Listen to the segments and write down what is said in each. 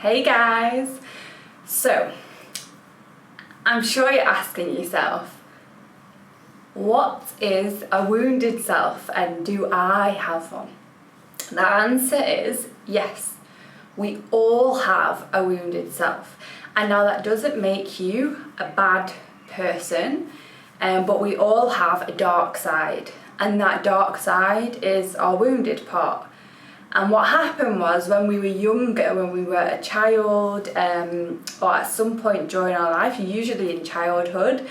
Hey guys! So, I'm sure you're asking yourself, what is a wounded self and do I have one? The answer is yes, we all have a wounded self. And now that doesn't make you a bad person, but we all have a dark side. And that dark side is our wounded part. And what happened was when we were younger, when we were a child, or at some point during our life, usually in childhood,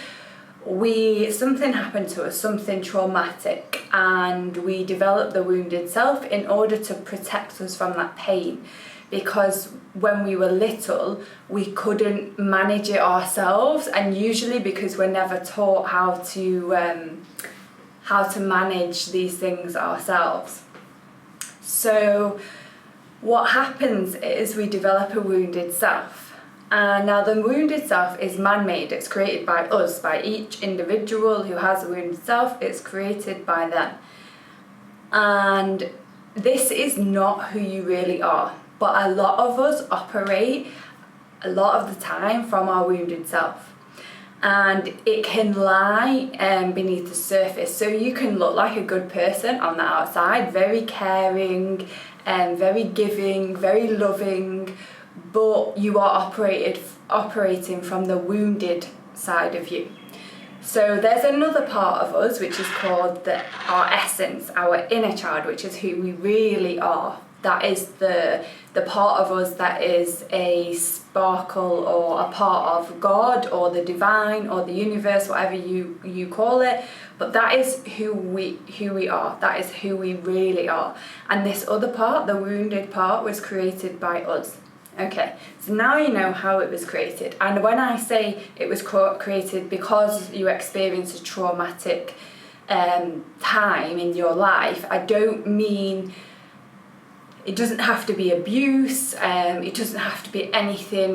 something happened to us, something traumatic, and we developed the wounded self in order to protect us from that pain. Because when we were little, we couldn't manage it ourselves, and usually because we're never taught how to manage these things ourselves. So what happens is we develop a wounded self. And now the wounded self is man-made. It's created by us, by each individual who has a wounded self. It's created by them. And this is not who you really are. But a lot of us operate a lot of the time from our wounded self. And it can lie beneath the surface. So you can look like a good person on the outside, very caring, very giving, very loving, but you are operating from the wounded side of you. So there's another part of us which is called our essence, our inner child, which is who we really are. That is the part of us that is a sparkle or a part of God or the divine or the universe, whatever you call it. But that is who we are. That is who we really are. And this other part, the wounded part, was created by us. Okay, so now you know how it was created. And when I say it was created because you experienced a traumatic time in your life, I don't mean... It doesn't have to be abuse, it doesn't have to be anything,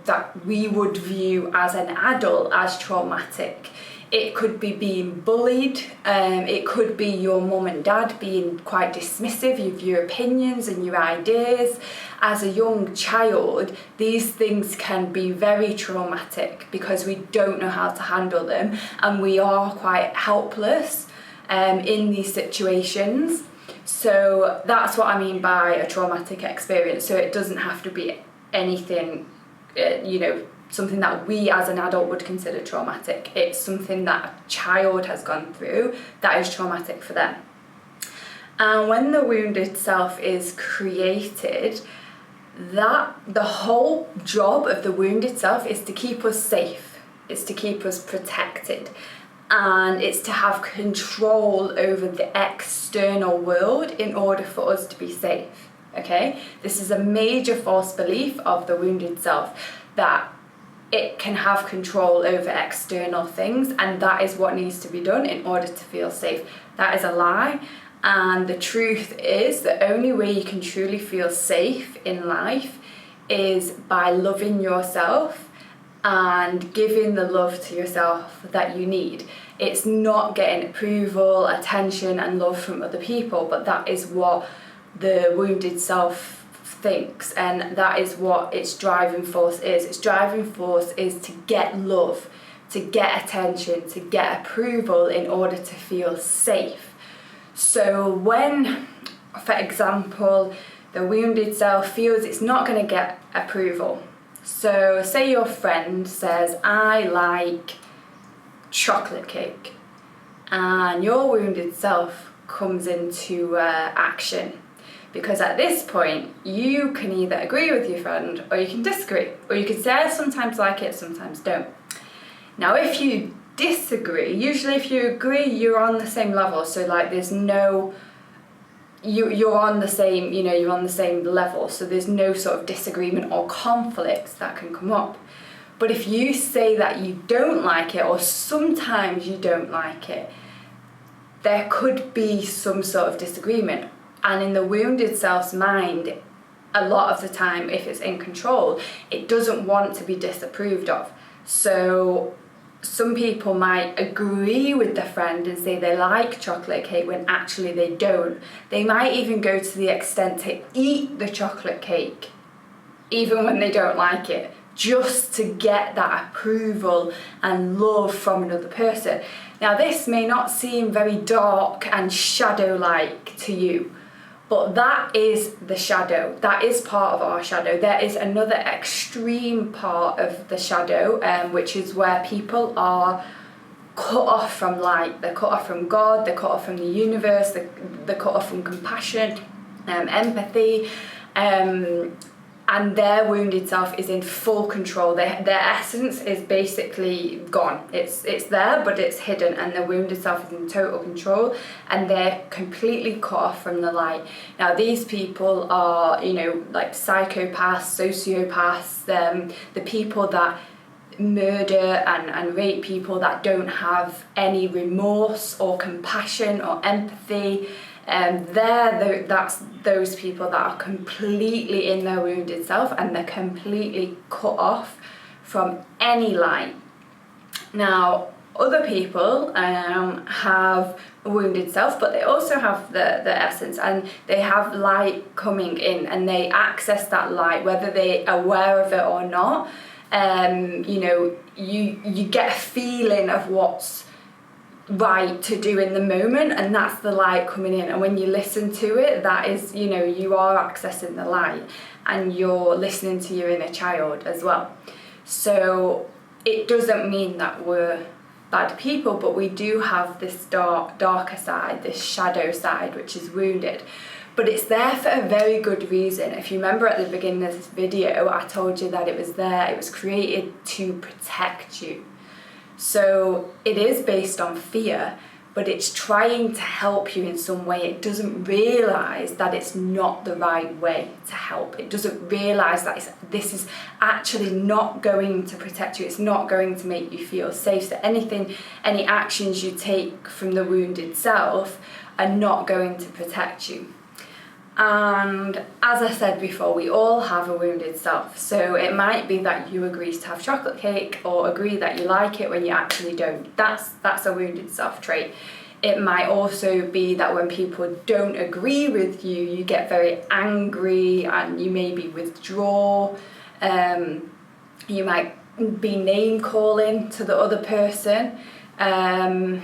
that we would view as an adult as traumatic. It could be being bullied, it could be your mum and dad being quite dismissive of your opinions and your ideas. As a young child, these things can be very traumatic because we don't know how to handle them and we are quite helpless in these situations. So that's what I mean by a traumatic experience. So it doesn't have to be anything, something that we as an adult would consider traumatic. It's something that a child has gone through that is traumatic for them. And when the wounded self is created, the whole job of the wounded self is to keep us safe. It's to keep us protected. And it's to have control over the external world in order for us to be safe, okay? This is a major false belief of the wounded self, that it can have control over external things, and that is what needs to be done in order to feel safe. That is a lie, and the truth is the only way you can truly feel safe in life is by loving yourself and giving the love to yourself that you need. It's not getting approval, attention and love from other people, but that is what the wounded self thinks, and that is what its driving force is. Its driving force is to get love, to get attention, to get approval in order to feel safe. So when, for example, the wounded self feels it's not going to get approval. So say your friend says, I like chocolate cake, and your wounded self comes into action, because at this point you can either agree with your friend or you can disagree, or you can say I sometimes like it, sometimes don't. Now if you disagree, usually if you agree you're on the same level, so like there's no... You're on the same, you're on the same level, so there's no sort of disagreement or conflicts that can come up. But if you say that you don't like it, or sometimes you don't like it, there could be some sort of disagreement. And in the wounded self's mind, a lot of the time, if it's in control, it doesn't want to be disapproved of. So some people might agree with the friend and say they like chocolate cake when actually they don't. They might even go to the extent to eat the chocolate cake even when they don't like it, just to get that approval and love from another person. Now, this may not seem very dark and shadow-like to you, but that is the shadow. That is part of our shadow. There is another extreme part of the shadow, which is where people are cut off from light. They're cut off from God, they're cut off from the universe, they're cut off from compassion, empathy, and their wounded self is in full control. Their essence is basically gone. It's there, but it's hidden, and the wounded self is in total control, and they're completely cut off from the light. Now, these people are, you know, like psychopaths, sociopaths, the people that murder and rape people, that don't have any remorse or compassion or empathy. That's those people that are completely in their wounded self, and they're completely cut off from any light. Now, other people have a wounded self, but they also have the essence, and they have light coming in, and they access that light whether they're aware of it or not. You know, you get a feeling of what's right to do in the moment, and that's the light coming in. And when you listen to it, that is, you know, you are accessing the light, and you're listening to your inner child as well. So it doesn't mean that we're bad people, but we do have this darker side, this shadow side, which is wounded. But it's there for a very good reason. If you remember at the beginning of this video, I told you that it was there, it was created to protect you. So it is based on fear, but it's trying to help you in some way. It doesn't realise that it's not the right way to help. It doesn't realise that this is actually not going to protect you. It's not going to make you feel safe. So any actions you take from the wounded self are not going to protect you. And as I said before, we all have a wounded self. So it might be that you agree to have chocolate cake, or agree that you like it when you actually don't. That's a wounded self trait. It might also be that when people don't agree with you, you get very angry and you maybe withdraw. You might be name calling to the other person. I'm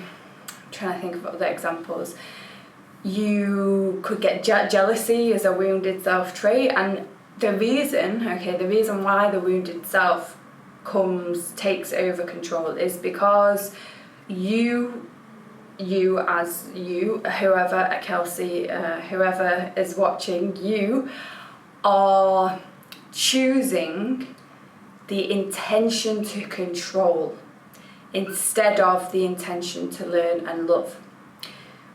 trying to think of other examples. You could get jealousy as a wounded self trait, and the reason why the wounded self takes over control is because whoever at Kelsey, whoever is watching, you are choosing the intention to control instead of the intention to learn and love.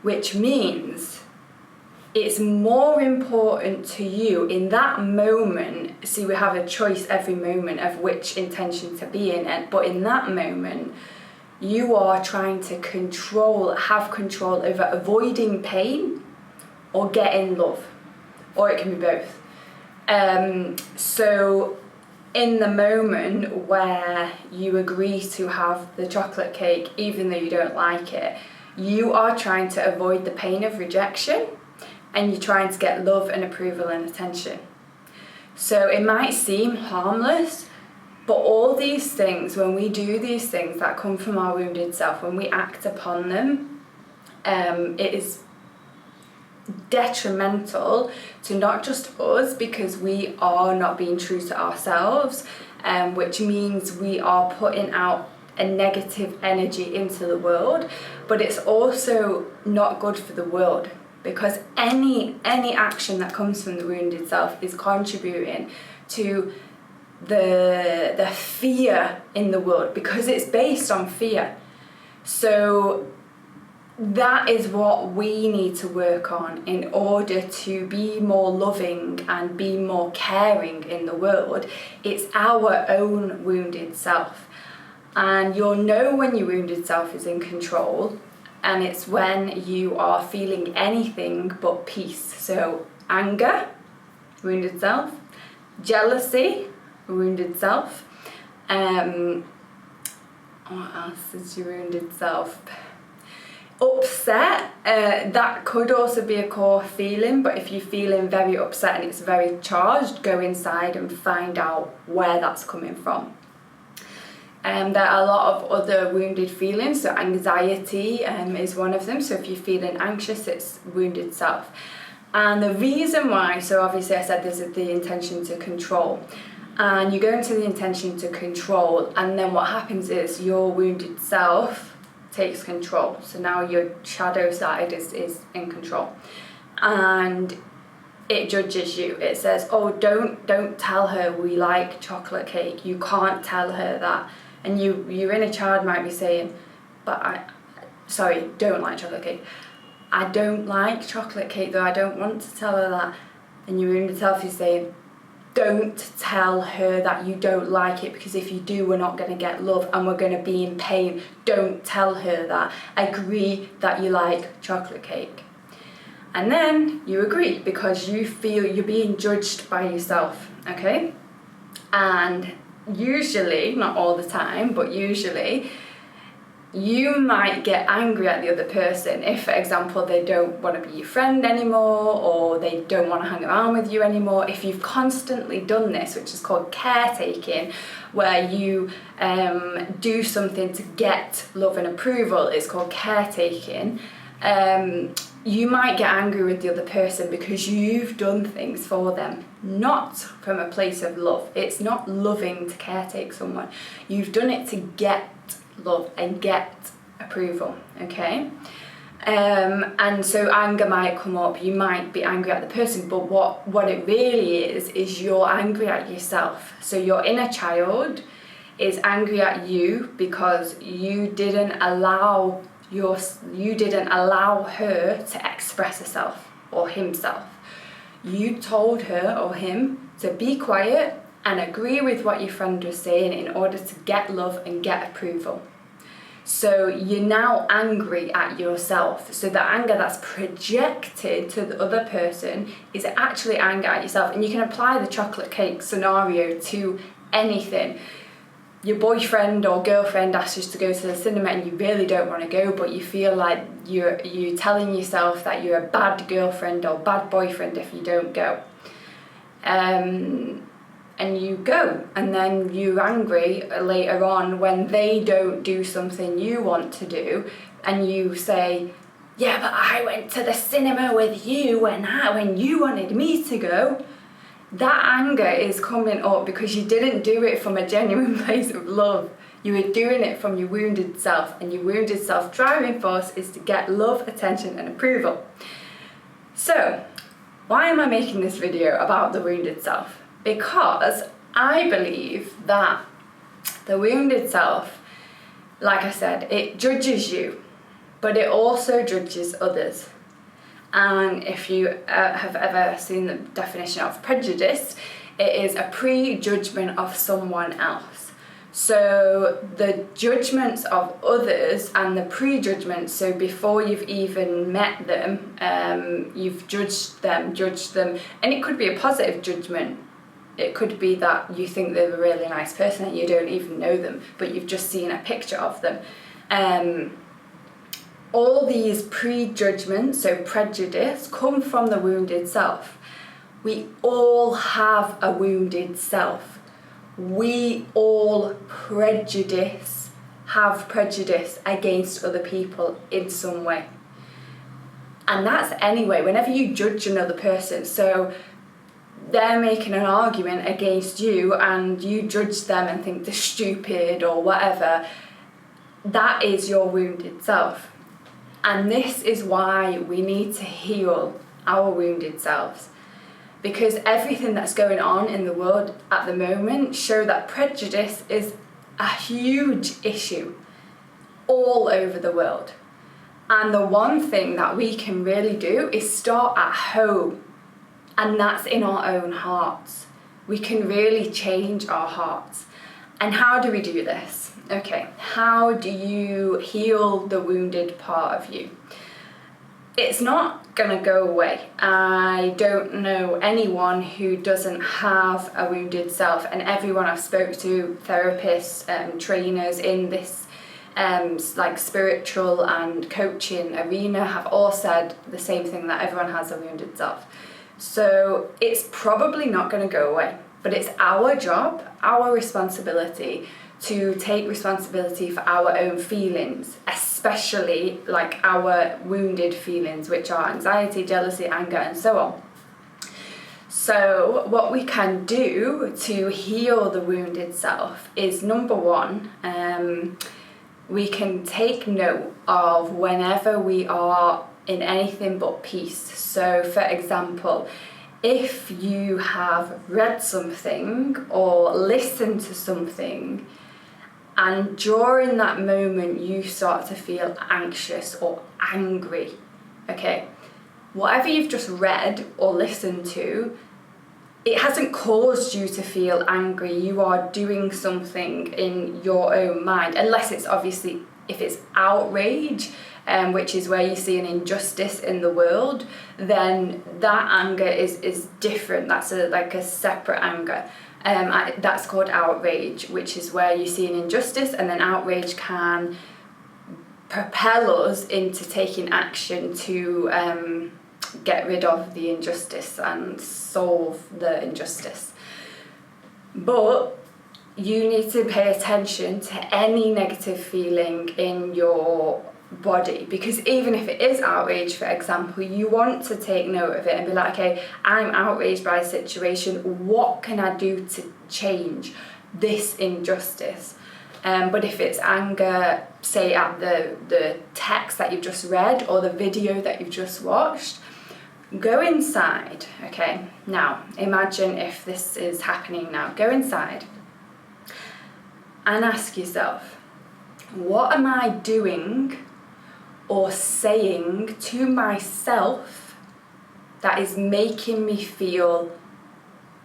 Which means it's more important to you in that moment. See, we have a choice every moment of which intention to be in, but in that moment, you are trying to have control over avoiding pain or getting love, or it can be both. So in the moment where you agree to have the chocolate cake, even though you don't like it, you are trying to avoid the pain of rejection, and you're trying to get love and approval and attention. So it might seem harmless, but all these things, when we do these things that come from our wounded self, when we act upon them, it is detrimental to not just us, because we are not being true to ourselves, which means we are putting out a negative energy into the world, but it's also not good for the world, because any action that comes from the wounded self is contributing to the fear in the world, because it's based on fear. So that is what we need to work on in order to be more loving and be more caring in the world. It's our own wounded self. And you'll know when your wounded self is in control, and it's when you are feeling anything but peace. So anger, wounded self; jealousy, wounded self. What else is your wounded self? Upset, that could also be a core feeling, but if you're feeling very upset and it's very charged, go inside and find out where that's coming from. There are a lot of other wounded feelings, so anxiety is one of them. So if you're feeling anxious, it's wounded self. And the reason why, so obviously I said there's the intention to control, and you go into the intention to control, and then what happens is your wounded self takes control. So now your shadow side is in control, and it judges you. It says, oh, don't tell her we like chocolate cake. You can't tell her that. And your inner child might be saying, but don't like chocolate cake. I don't like chocolate cake though, I don't want to tell her that. And your inner self is saying, don't tell her that you don't like it, because if you do, we're not going to get love and we're going to be in pain. Don't tell her that. Agree that you like chocolate cake. And then you agree because you feel you're being judged by yourself, okay? And usually, not all the time, but usually, you might get angry at the other person if, for example, they don't want to be your friend anymore, or they don't want to hang around with you anymore. If you've constantly done this, which is called caretaking, where you do something to get love and approval, it's called caretaking, you might get angry with the other person because you've done things for them, not from a place of love. It's not loving to caretake someone. You've done it to get love and get approval, okay? And so anger might come up. You might be angry at the person, but what it really is you're angry at yourself. So your inner child is angry at you because you didn't allow her to express herself or himself. You told her or him to be quiet and agree with what your friend was saying in order to get love and get approval. So you're now angry at yourself. So the anger that's projected to the other person is actually anger at yourself. And you can apply the chocolate cake scenario to anything. Your boyfriend or girlfriend asks you to go to the cinema and you really don't want to go, but you feel like you're telling yourself that you're a bad girlfriend or bad boyfriend if you don't go. And you go, and then you're angry later on when they don't do something you want to do, and you say, yeah, but I went to the cinema with you when you wanted me to go. That anger is coming up because you didn't do it from a genuine place of love. You were doing it from your wounded self, and your wounded self driving force is to get love, attention and approval. So, why am I making this video about the wounded self? Because I believe that the wounded self, like I said, it judges you, but it also judges others. And if you have ever seen the definition of prejudice, it is a prejudgment of someone else. So the judgments of others and the prejudgments, so before you've even met them, you've judged them, and it could be a positive judgment. It could be that you think they're a really nice person and you don't even know them, but you've just seen a picture of them. All these prejudgments, so prejudice, come from the wounded self. We all have a wounded self. We all have prejudice against other people in some way. And that's anyway, whenever you judge another person, so they're making an argument against you and you judge them and think they're stupid or whatever, that is your wounded self. And this is why we need to heal our wounded selves. Because everything that's going on in the world at the moment show that prejudice is a huge issue all over the world. And the one thing that we can really do is start at home. And that's in our own hearts. We can really change our hearts. And how do we do this? Okay, how do you heal the wounded part of you? It's not gonna go away. I don't know anyone who doesn't have a wounded self, and everyone I've spoke to, therapists, trainers in this like spiritual and coaching arena have all said the same thing, that everyone has a wounded self. So it's probably not going to go away, but it's our job, our responsibility to take responsibility for our own feelings, especially like our wounded feelings, which are anxiety, jealousy, anger, and so on. So what we can do to heal the wounded self is, number one, we can take note of whenever we are in anything but peace. So for example, if you have read something or listened to something and during that moment you start to feel anxious or angry, okay, whatever you've just read or listened to, it hasn't caused you to feel angry. You are doing something in your own mind, unless it's obviously, if it's outrage, which is where you see an injustice in the world, then that anger is different. That's like a separate anger. That's called outrage, which is where you see an injustice, and then outrage can propel us into taking action to get rid of the injustice and solve the injustice. But you need to pay attention to any negative feeling in your body, because even if it is outrage, for example, you want to take note of it and be like, okay, I'm outraged by a situation, what can I do to change this injustice? But if it's anger, say at the text that you've just read or the video that you've just watched, go inside. Okay, now imagine if this is happening now. Go inside and ask yourself, what am I doing or saying to myself that is making me feel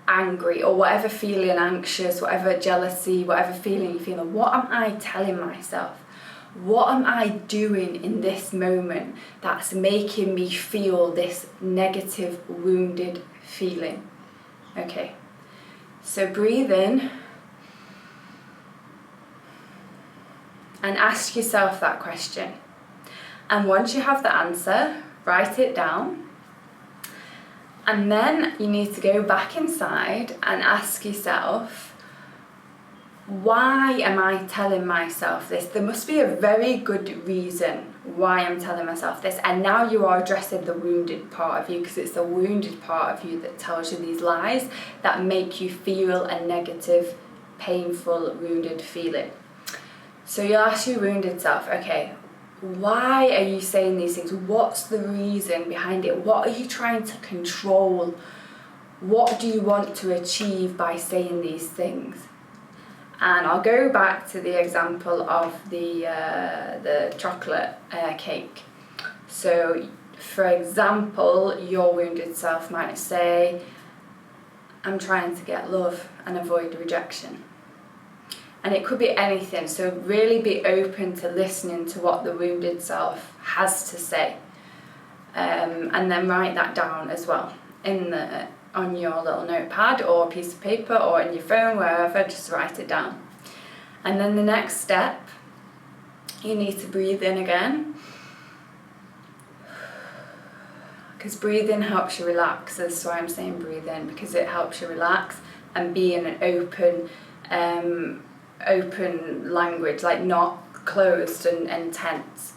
angry, or whatever feeling, anxious, whatever jealousy, whatever feeling you're feeling? What am I telling myself? What am I doing in this moment that's making me feel this negative, wounded feeling? Okay, so breathe in and ask yourself that question. And once you have the answer, write it down. And then you need to go back inside and ask yourself, why am I telling myself this? There must be a very good reason why I'm telling myself this. And now you are addressing the wounded part of you, because it's the wounded part of you that tells you these lies that make you feel a negative, painful, wounded feeling. So you'll ask your wounded self, okay, why are you saying these things? What's the reason behind it? What are you trying to control? What do you want to achieve by saying these things? And I'll go back to the example of the chocolate cake. So, for example, your wounded self might say, I'm trying to get love and avoid rejection. And it could be anything, so really be open to listening to what the wounded self has to say. And then write that down as well on your little notepad or piece of paper or in your phone, wherever, just write it down. And then the next step, you need to breathe in again. Because breathing helps you relax. That's why I'm saying breathe in, because it helps you relax and be in an open language, like not closed and tense.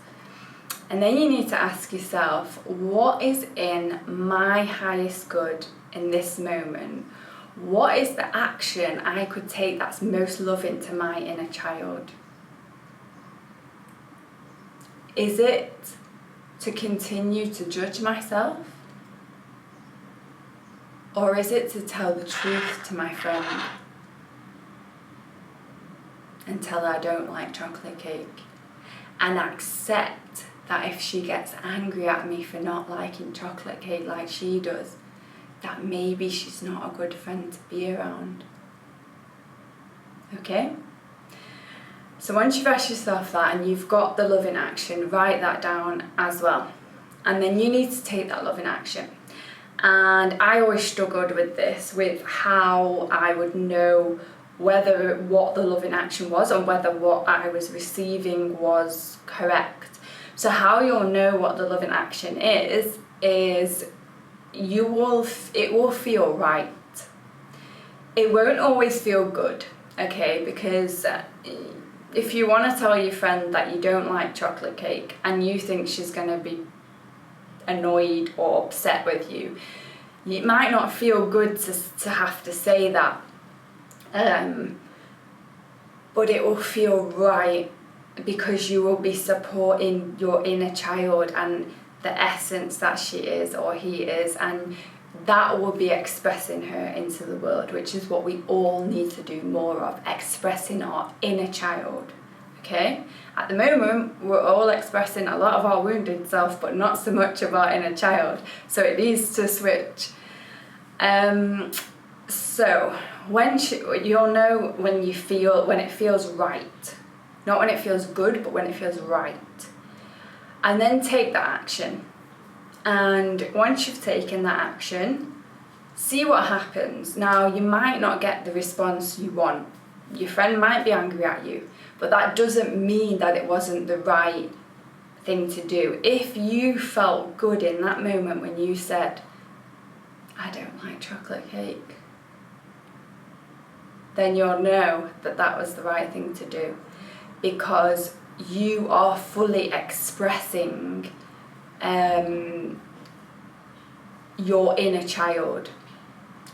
And then you need to ask yourself, what is in my highest good in this moment? What is the action I could take that's most loving to my inner child? Is it to continue to judge myself? Or is it to tell the truth to my friend and tell her I don't like chocolate cake, and accept that if she gets angry at me for not liking chocolate cake like she does, that maybe she's not a good friend to be around? Okay? So once you've asked yourself that and you've got the loving action, write that down as well. And then you need to take that loving action. And I always struggled with this, with how I would know whether what the loving action was and whether what I was receiving was correct. So how you'll know what the loving action is it will feel right. It won't always feel good, okay? Because if you want to tell your friend that you don't like chocolate cake and you think she's going to be annoyed or upset with you, it might not feel good to have to say that, but it will feel right because you will be supporting your inner child and the essence that she is or he is, and that will be expressing her into the world, which is what we all need to do more of, expressing our inner child. Okay? At the moment, we're all expressing a lot of our wounded self, but not so much of our inner child. So it needs to switch. So you'll know when it feels right. Not when it feels good, but when it feels right. And then take that action. And once you've taken that action, see what happens. Now, you might not get the response you want. Your friend might be angry at you, but that doesn't mean that it wasn't the right thing to do. If you felt good in that moment when you said, I don't like chocolate cake, then you'll know that that was the right thing to do, because you are fully expressing your inner child.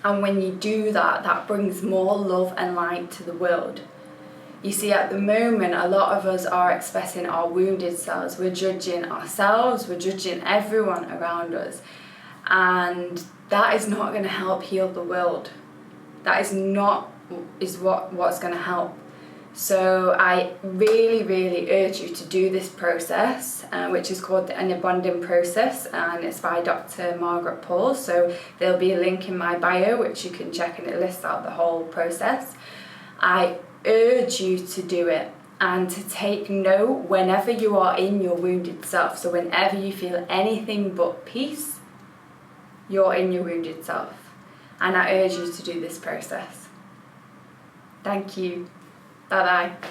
And when you do that, that brings more love and light to the world. You see, at the moment, a lot of us are expressing our wounded selves. We're judging ourselves, we're judging everyone around us. And that is not going to help heal the world. That is what's going to help. So I really, really urge you to do this process, which is called the unbonding process, and it's by Dr. Margaret Paul. So there'll be a link in my bio which you can check, and it lists out the whole process. I urge you to do it and to take note whenever you are in your wounded self. So whenever you feel anything but peace, you're in your wounded self. And I urge you to do this process. Thank you. Bye-bye.